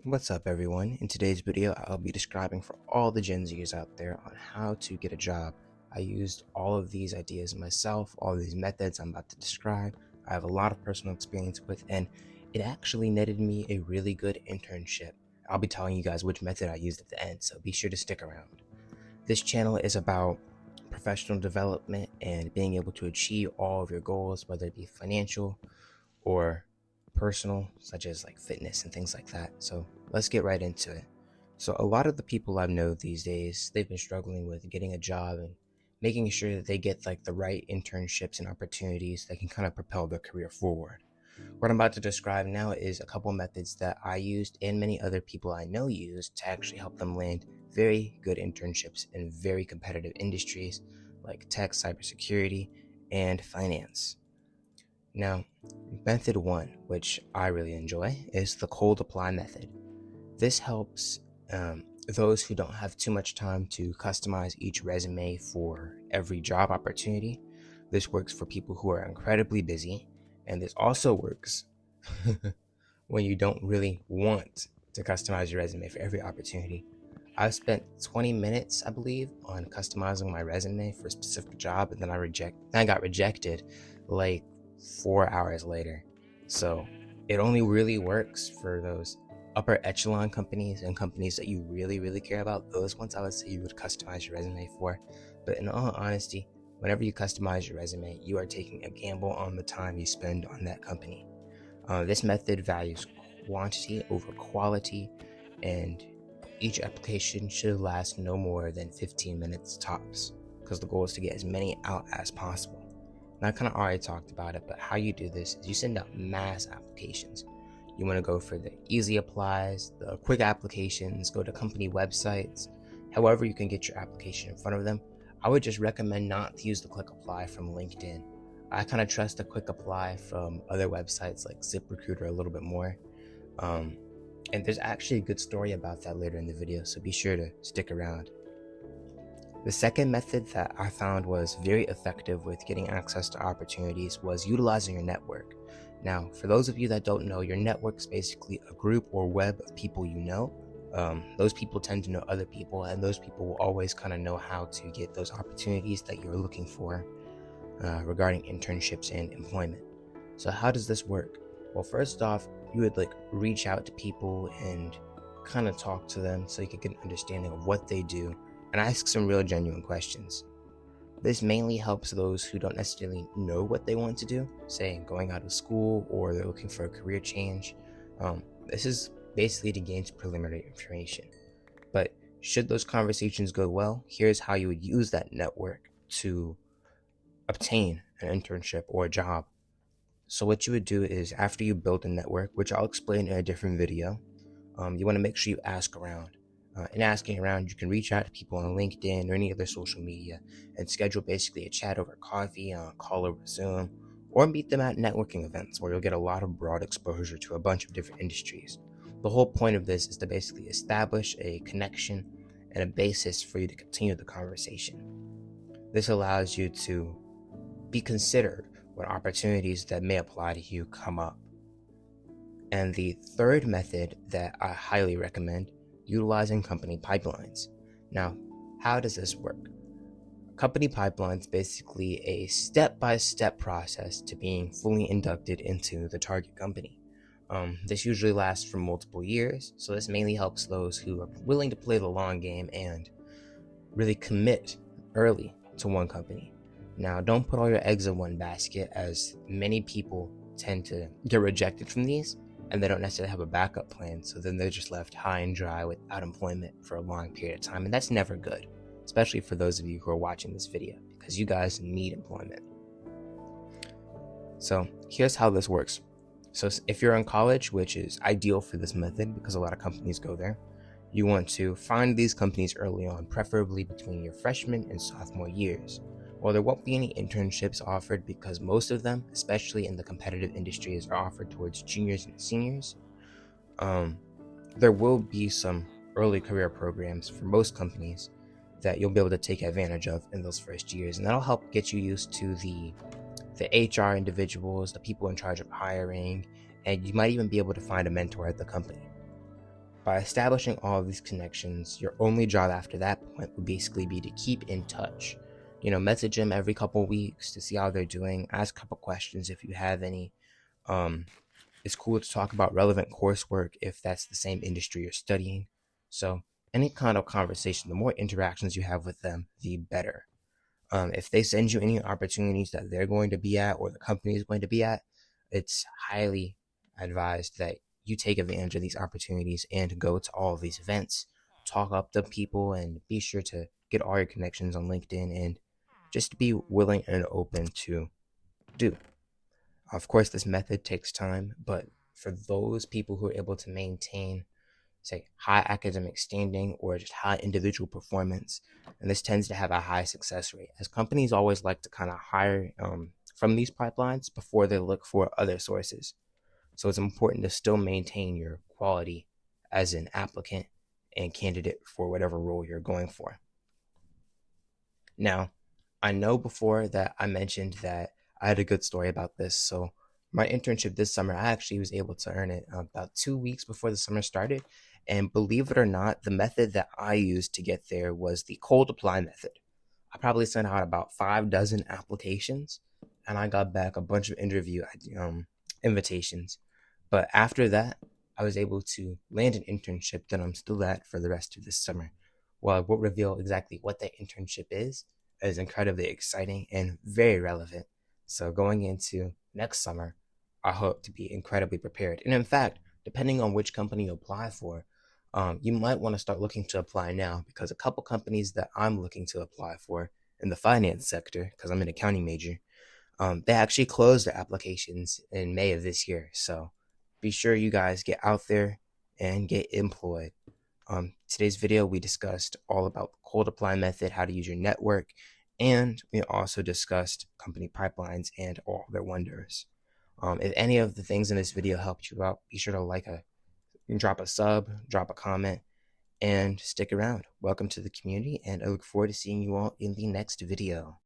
What's up, everyone? In today's video, I'll be describing for all the Gen Zers out there on how to get a job. I used all of these ideas myself, all of these methods I'm about to describe. I have a lot of personal experience with, and it actually netted me a really good internship. I'll be telling you guys which method I used at the end, so be sure to stick around. This channel is about professional development and being able to achieve all of your goals, whether it be financial or personal, such as like fitness and things like that. So let's get right into it. So a lot of the people I know these days, they've been struggling with getting a job and making sure that they get like the right internships and opportunities that can kind of propel their career forward. What I'm about to describe now is a couple methods that I used and many other people I know used to actually help them land very good internships in very competitive industries like tech, cybersecurity, and finance. Now, method one, which I really enjoy, is the cold apply method. This helps those who don't have too much time to customize each resume for every job opportunity. This works for people who are incredibly busy, and this also works when you don't really want to customize your resume for every opportunity. I've spent 20 minutes, I believe, on customizing my resume for a specific job, and then I got rejected like 4 hours later. So it only really works for those upper echelon companies and companies that you really care about. Those ones I would say you would customize your resume for. But in all honesty, whenever you customize your resume, you are taking a gamble on the time you spend on that company. This method values quantity over quality, and each application should last no more than 15 minutes tops, because the goal is to get as many out as possible. And I kind of already talked about it, but how you do this is you send out mass applications. You want to go for the easy applies, the quick applications, go to company websites, however you can get your application in front of them. I would just recommend not to use the quick apply from LinkedIn. I kind of trust the quick apply from other websites like ZipRecruiter a little bit more. And there's actually a good story about that later in the video, so be sure to stick around. The second method that I found was very effective with getting access to opportunities was utilizing your network. Now, for those of you that don't know, your network is basically a group or web of people you know. Those people tend to know other people, and those people will always kind of know how to get those opportunities that you're looking for regarding internships and employment. So how does this work? Well, first off, you would reach out to people and kind of talk to them so you can get an understanding of what they do and ask some real genuine questions. This mainly helps those who don't necessarily know what they want to do, say going out of school or they're looking for a career change. This is basically to gain some preliminary information. But should those conversations go well, here's how you would use that network to obtain an internship or a job. So what you would do is, after you build a network, which I'll explain in a different video, you want to make sure you ask around. In asking around, you can reach out to people on LinkedIn or any other social media and schedule basically a chat over coffee, a call over Zoom, or meet them at networking events where you'll get a lot of broad exposure to a bunch of different industries. The whole point of this is to basically establish a connection and a basis for you to continue the conversation. This allows you to be considered when opportunities that may apply to you come up. And the third method that I highly recommend, utilizing company pipelines. Now, how does this work? Company pipelines basically a step-by-step process to being fully inducted into the target company. This usually lasts for multiple years, so this mainly helps those who are willing to play the long game and really commit early to one company. Now, don't put all your eggs in one basket, as many people tend to get rejected from these and they don't necessarily have a backup plan, so then they're just left high and dry without employment for a long period of time, and that's never good, especially for those of you who are watching this video, because you guys need employment. So here's how this works. So if you're in college, which is ideal for this method because a lot of companies go there, you want to find these companies early on, preferably between your freshman and sophomore years. Well, there won't be any internships offered because most of them, especially in the competitive industries, are offered towards juniors and seniors. There will be some early career programs for most companies that you'll be able to take advantage of in those first years, and that'll help get you used to the HR individuals, the people in charge of hiring, and you might even be able to find a mentor at the company. By establishing all of these connections, your only job after that point would basically be to keep in touch. Message them every couple weeks to see how they're doing. Ask a couple questions if you have any. Um, it's cool to talk about relevant coursework if that's the same industry you're studying. So, any kind of conversation, the more interactions you have with them, the better. If they send you any opportunities that they're going to be at or the company is going to be at, it's highly advised that you take advantage of these opportunities and go to all of these events, talk up to people, and be sure to get all your connections on LinkedIn and just be willing and open to do. Of course, this method takes time, but for those people who are able to maintain, say, high academic standing or just high individual performance, and this tends to have a high success rate, as companies always like to kind of hire from these pipelines before they look for other sources. So it's important to still maintain your quality as an applicant and candidate for whatever role you're going for. Now, I know before that I mentioned that I had a good story about this. So my internship this summer, I actually was able to earn it about 2 weeks before the summer started. And believe it or not, the method that I used to get there was the cold apply method. I probably sent out about 5 dozen applications, and I got back a bunch of interview invitations. But after that, I was able to land an internship that I'm still at for the rest of this summer. Well, I won't reveal exactly what that internship is incredibly exciting and very relevant. So going into next summer, I hope to be incredibly prepared. And in fact, depending on which company you apply for, you might want to start looking to apply now, because a couple companies that I'm looking to apply for in the finance sector, because I'm an accounting major, they actually closed their applications in May of this year. So be sure you guys get out there and get employed. Today's video, we discussed all about the cold apply method, how to use your network, and we also discussed company pipelines and all their wonders. If any of the things in this video helped you out, be sure to drop a sub, drop a comment, and stick around. Welcome to the community, and I look forward to seeing you all in the next video.